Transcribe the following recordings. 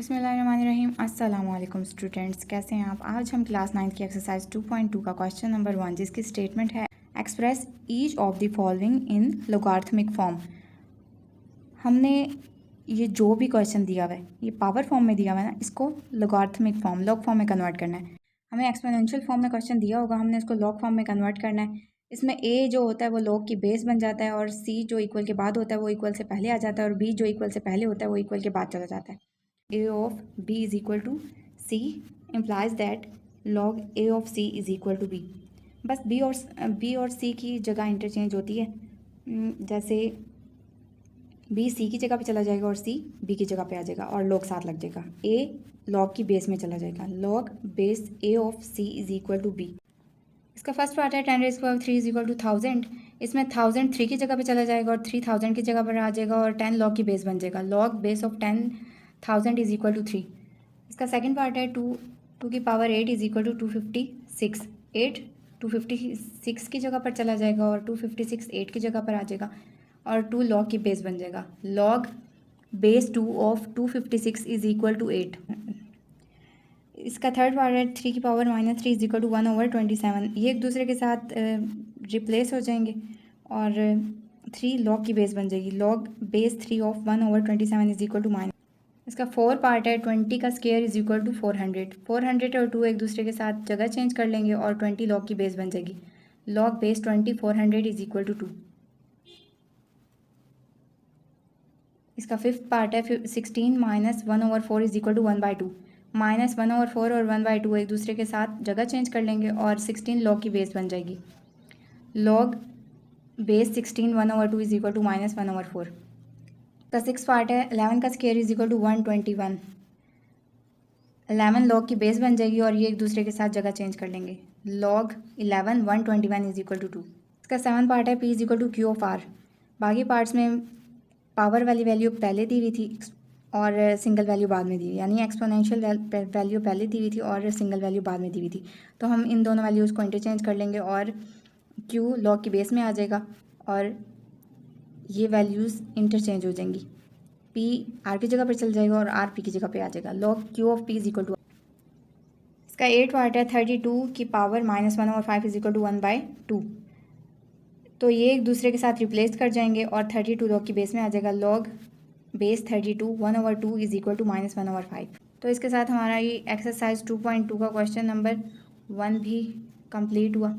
बिस्मिल्लाहिर्रहमानिर्रहीम। अस्सलामुअलैकुम स्टूडेंट्स, कैसे हैं आप। आज हम क्लास 9 की एक्सरसाइज 2.2 का क्वेश्चन नंबर 1 जिसकी स्टेटमेंट है express each of the following in logarithmic form. हमने ये जो भी क्वेश्चन दिया हुआ है ये पावर फॉर्म में दिया हुआ है ना, इसको लोगारिथमिक फॉर्म लॉग फॉर्म में कन्वर्ट करना है। हमें एक्सपोनेंशियल फॉर्म में क्वेश्चन दिया होगा, हमने इसको लॉग फॉर्म में कन्वर्ट करना है। इसमें ए जो होता है वो लॉग की बेस बन जाता है और सी जो इक्वल के बाद होता है वो इक्वल से पहले आ जाता है और बी जो इक्वल से पहले होता है वो इक्वल के बाद चला जाता है। A of B is equal to C implies that log A of C is equal to B। बस B और C की जगह इंटरचेंज होती है। जैसे B C की जगह पे चला जाएगा और C B की जगह पे आ जाएगा और log साथ लग जाएगा। A log की बेस में चला जाएगा। log base A of C is equal to B। इसका फर्स्ट पार्ट है 10 raised to power 3 is equal to 1000। इसमें 1000 3 की जगह पे चला जाएगा और 3000 की जगह पर आ जाएगा और 10 log की बेस बन जाएगा। log base of 10,000 is equal to 3। इसका सेकंड पार्ट है 2 की पावर 8 इज इक्वल टू 256। 8 256 की जगह पर चला जाएगा और 256 8 की जगह पर आ जाएगा और 2 log की बेस बन जाएगा। log base 2 of 256 is equal to 8। इसका थर्ड पार्ट है 3 की पावर -3 इज इक्वल टू 1/27। ये एक दूसरे के साथ रिप्लेस हो जाएंगे और 3 log की बेस बन जाएगी। log base 3 of 1/27 is equal to -। इसका 4 पार्ट है 20 का स्क्वायर इज इक्वल टू 400। 400 और 2 एक दूसरे के साथ जगह चेंज कर लेंगे और 20 log की बेस बन जाएगी। log base 20 400 is equal to 2। इसका फिफ्थ पार्ट है 16 माइनस 1/4 इज इक्वल टू 1/2। -1/4 और 1/2 एक दूसरे के साथ जगह चेंज कर लेंगे और 16 log की बेस बन जाएगी। log base 16 1/2 is equal to -1/4। का 6 पार्ट है 11 का square is equal to 121। 11 log की बेस बन जाएगी और ये एक दूसरे के साथ जगह चेंज कर लेंगे। log 11 121 is equal to 2। इसका 7 पार्ट है p is equal to q of r. बाकी पार्ट्स में पावर वाली वैल्यू पहले दी हुई थी और सिंगल वैल्यू बाद में दी हुई, यानी एक्सपोनेंशियल वैल्यू पहले दी हुई थी और सिंगल वैल्यू बाद में दी हुई थी। तो हम इन दोनों वैल्यूज़ को इंटरचेंज कर लेंगे और q log की बेस में आ जाएगा और ये वैल्यूज़ इंटरचेंज हो जाएंगी। p r की जगह पर चल जाएगा और r p की जगह पे आ जाएगा। log q of p is equal to. इसका 8 पार्ट है 32 की पावर -1/5 इज इक्वल टू 1/2। तो ये एक दूसरे के साथ रिप्लेस कर जाएंगे और 32 log की बेस में आ जाएगा। log base 32 1/2 is equal to -1/5। तो इसके साथ हमारा ये एक्सरसाइज 2.2 का क्वेश्चन नंबर 1 भी कंप्लीट हुआ।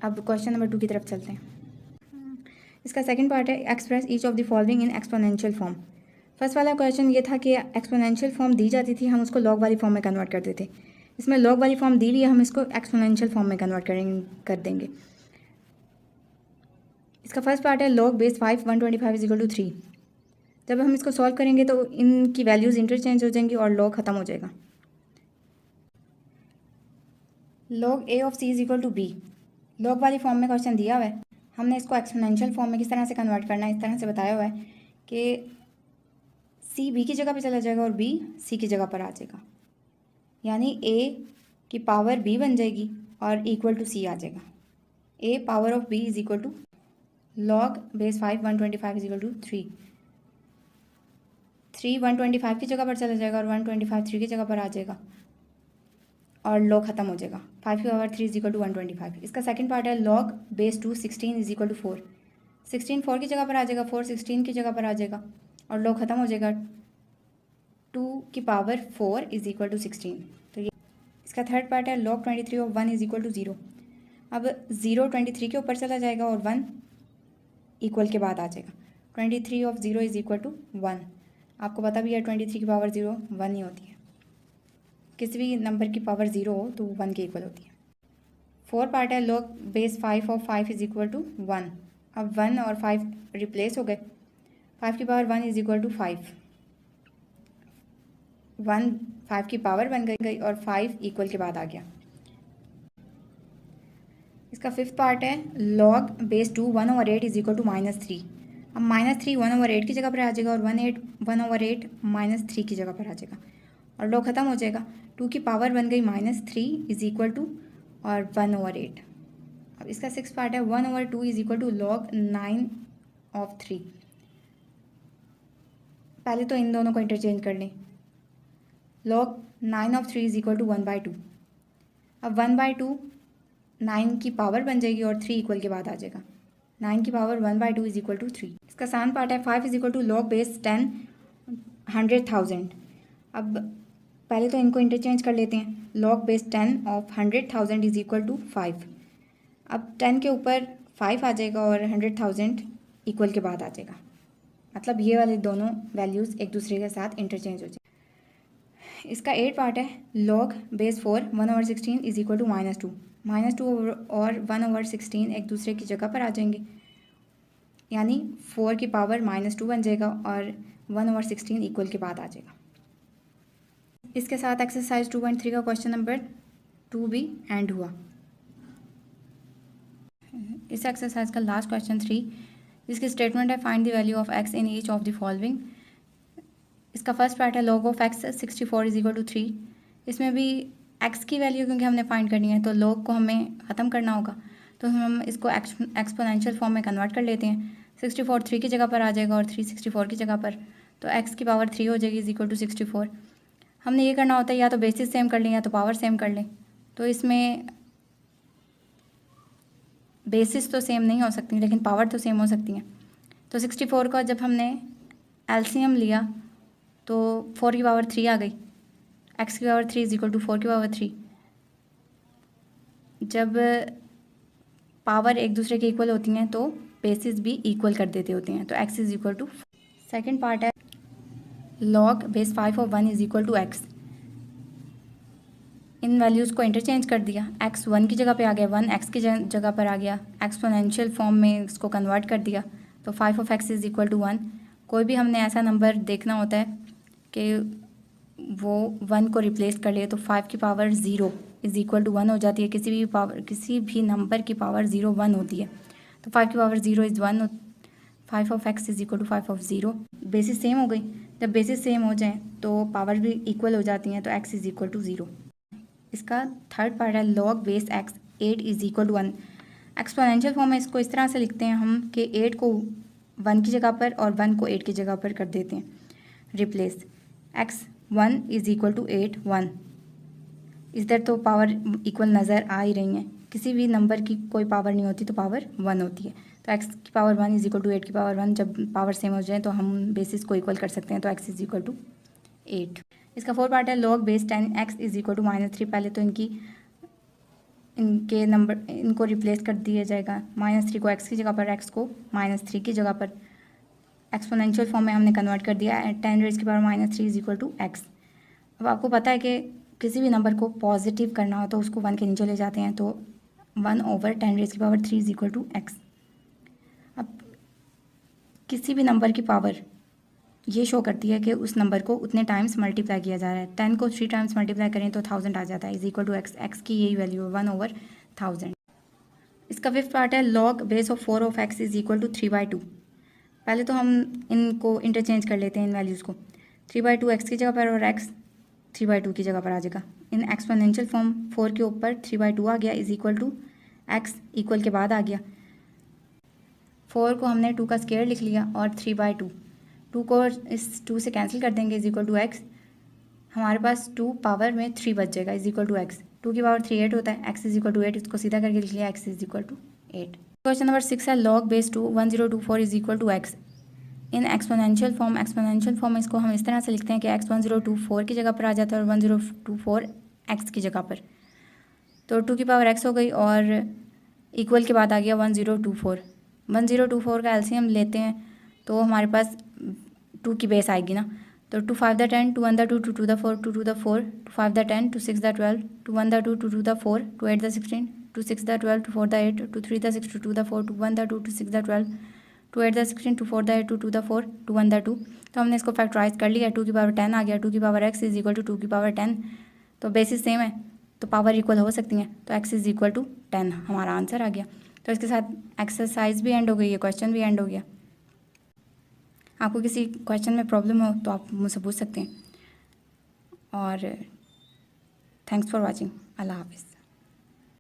अब क्वेश्चन नंबर 2 की तरफ चलते हैं। इसका सेकंड पार्ट है express each of the following in exponential form. First वाला क्वेश्चन ये था कि एक्सपोनेंशियल फॉर्म दी जाती थी, हम उसको लॉग वाली फॉर्म में कन्वर्ट करते थे। इसमें लॉग वाली फॉर्म दी हुई है, हम इसको एक्सपोनेंशियल फॉर्म में कन्वर्ट कर देंगे। इसका फर्स्ट पार्ट है log base 5 125 is equal to 3। जब हम इसको सॉल्व करेंगे तो इनकी वैल्यूज़ इंटरचेंज हो जाएंगी और log ख़त्म हो जाएगा। log a of c is equal to b। Log वाली फॉर्म में क्वेश्चन दिया हुआ है, हमने इसको एक्सपोनेंशियल फॉर्म में किस तरह से कन्वर्ट करना है इस तरह से बताया हुआ है कि c b की जगह पे चला जाएगा और b c की जगह पर आ जाएगा, यानी a की पावर b बन जाएगी और इक्वल टू c आ जाएगा। a power of b is equal to log base 5 125 is equal to 3। 3 125 की जगह पर चला जाएगा और 125 3 की जगह पर आ जाएगा और log ख़त्म हो जाएगा। 5 की पावर 3 इज इक्वल टू 125। इसका सेकंड पार्ट है log base 2 16 is equal to 4। 16 4 की जगह पर आ जाएगा, 4 16 की जगह पर आ जाएगा और log ख़त्म हो जाएगा। 2 की पावर 4 इज इक्वल टू 16। तो ये इसका थर्ड पार्ट है log 23 of 1 is equal to 0। अब 0 23 के ऊपर चला जाएगा और 1 इक्वल के बाद आ जाएगा। 23 ऑफ 0 इज इक्वल टू 1। आपको पता भी है 23 की पावर 0 1 ही होती है, किसी भी नंबर की पावर 0 हो तो 1 के इक्वल होती है। 4 पार्ट है log base 5 of 5 is equal to 1। अब 1 और 5 रिप्लेस हो गए। 5 की पावर 1 इज इक्वल टू 5। 1 5 की पावर बन गई और 5 इक्वल के बाद आ गया। इसका फिफ्थ पार्ट है log base 2 1/8 is equal to -3। अब -3 1/8 की जगह पर आ जाएगा और 1/8 -3 की जगह पर आ जाएगा और log ख़त्म हो जाएगा। 2 की पावर बन गई -3 इज इक्वल टू और 1/8। अब इसका सिक्स पार्ट है 1/2 is equal to log 9 of 3। पहले तो इन दोनों को इंटरचेंज कर लें। log 9 of 3 is equal to 1/2। अब 1/2 9 की पावर बन जाएगी और 3 इक्वल के बाद आ जाएगा। 9 की पावर 1/2 इज इक्वल टू 3। इसका आसान पार्ट है 5 is equal to log base 10 100,000। अब पहले तो इनको इंटरचेंज कर लेते हैं। log base 10 of 100,000 is equal to 5। अब 10 के ऊपर 5 आ जाएगा और 100,000 इक्वल के बाद आ जाएगा, मतलब ये वाले दोनों वैल्यूज़ एक दूसरे के साथ इंटरचेंज हो जाए। इसका 8 पार्ट है log base 4 1/16 is equal to -2। -2 और 1/16 एक दूसरे की जगह पर आ जाएंगे, यानी 4 की पावर -2 बन जाएगा और 1/16 इक्वल के बाद आ जाएगा। इसके साथ एक्सरसाइज 2.3 का क्वेश्चन नंबर 2 भी एंड हुआ। इस एक्सरसाइज का लास्ट क्वेश्चन 3, जिसकी स्टेटमेंट है find the value of x in each of the following. इसका फर्स्ट पार्ट है log of x 64 is equal to 3। इसमें भी x की वैल्यू क्योंकि हमने फाइंड करनी है तो log को हमें ख़त्म करना होगा, तो हम इसको एक्सपोनेंशियल फॉर्म में कन्वर्ट कर लेते हैं। 64 3 की जगह पर आ जाएगा और 3 64 की जगह पर, तो x की पावर 3 हो जाएगी इज इक्वल टू 64। हमने ये करना होता है या तो बेसिस सेम कर लें या तो पावर सेम कर लें। तो इसमें बेसिस तो सेम नहीं हो सकती लेकिन पावर तो सेम हो सकती हैं। तो 64 का जब हमने एलसीएम लिया तो 4 की पावर 3 आ गई, x की पावर 3 इज इक्वल टू 4 की पावर 3। जब पावर एक दूसरे के इक्वल होती हैं तो बेसिस भी इक्वल कर देते होते हैं, तो x is equal to. Second part है log base 5 of 1 is equal to x। इन वैल्यूज़ को इंटरचेंज कर दिया, x 1 की जगह पे आ गया, 1 x की जगह पर आ गया, एक्सपोनेंशियल फॉर्म में इसको कन्वर्ट कर दिया, तो 5 of x is equal to 1। कोई भी हमने ऐसा नंबर देखना होता है कि वो 1 को रिप्लेस कर लिए, तो 5 की पावर 0 इज इक्वल टू 1 हो जाती है। किसी भी नंबर की पावर 0 1 होती है, तो 5 की power 0 is 1। 5 of x is equal to 5 of 0। Bases same हो गई, जब बेसिस सेम हो जाए तो पावर भी इक्वल हो जाती हैं, तो x इज इक्वल टू 0। इसका थर्ड पार्ट है log base x 8 is equal to 1। Exponential form में इसको इस तरह से लिखते हैं हम कि 8 को 1 की जगह पर और 1 को 8 की जगह पर कर देते हैं replace. x 1 is equal to 8 1। इधर तो पावर इक्वल नज़र आ ही रही हैं, किसी भी नंबर की कोई पावर नहीं होती तो पावर 1 होती है। तो x की पावर 1 इज इक्वल टू 8 की पावर 1, जब पावर सेम हो जाए तो हम बेसिस को इक्वल कर सकते हैं, तो x इज इक्वल टू 8। इसका फोर्थ पार्ट है log base 10x is equal to -3। पहले तो इनके नंबर इनको रिप्लेस कर दिया जाएगा, -3 को x की जगह पर, x को -3 की जगह पर। एक्सपोनेंशियल फॉर्म में हमने कन्वर्ट कर दिया, 10 रेज़ की power -3 is equal to x। अब आपको पता है कि किसी भी नंबर को पॉजिटिव करना हो तो उसको 1 के नीचे ले जाते हैं, तो 1/10 रेज़ की power 3 is equal to x। अब किसी भी नंबर की पावर ये शो करती है कि उस नंबर को उतने टाइम्स मल्टीप्लाई किया जा रहा है। 10 को 3 टाइम्स मल्टीप्लाई करें तो 1000 आ जाता है, इज इक्वल टू x की यही वैल्यू है 1/1000। इसका फिफ्थ पार्ट है log base of 4 of x is equal to 3/2। पहले तो हम इनको इंटरचेंज कर लेते हैं इन वैल्यूज़ को, 3/2 x की जगह पर और x 3/2 की जगह पर आ जाएगा। इन एक्सपोनेंशियल फॉर्म 4 के ऊपर 3/2 आ गया is equal to x equal के बाद आ गया। 4 को हमने 2 का स्क्वायर लिख लिया और 3/2, 2 को इस 2 से कैंसिल कर देंगे इज इक्वल टू x। हमारे पास 2 पावर में 3 बच जाएगा इज इक्वल टू x। 2 की पावर 3 8 होता है, x इज इक्वल टू 8, इसको सीधा करके लिख लिया x is equal to 8। Question number 6 है log base 2 1024 is equal to x। इन एक्सपोनेंशियल फॉर्म में इसको हम इस तरह से लिखते हैं कि x 1024 की जगह पर आ जाता है और 1024 x की जगह पर, तो 2 की पावर x हो गई और इक्वल के बाद आ गया 1024। 1024 का एलसीएम लेते हैं तो हमारे पास 2 की बेस आएगी ना, तो 2 5 the 10, 2 1 the 2, 2 2 the 4, 2 2 the 4, 2 5 the 10, 2 6 the 12, 2 1 the 2, 2 2 the 4, 2 8 the 16, 2 6 the 12, 2 4 the 8, 2 3 the 6, 2 2 the 4, 2 1 the 2, 2 6 the 12, 2 8 the 16, 2 4 the 8, 2 2 the 4, 2 1 the 2। तो हमने इसको फैक्टराइज कर लिया, 2 की पावर 10 आ गया, 2 की power x is equal to 2 की पावर 10। तो बेसिस सेम है तो पावर इक्वल हो सकती हैं, तो x इज इक्वल टू 10 हमारा आंसर आ गया। तो इसके साथ एक्सरसाइज भी एंड हो गई है, क्वेश्चन भी एंड हो गया। आपको किसी क्वेश्चन में प्रॉब्लम हो तो आप मुझसे पूछ सकते हैं। और थैंक्स फॉर वॉचिंग। अल्लाह हाफिज़।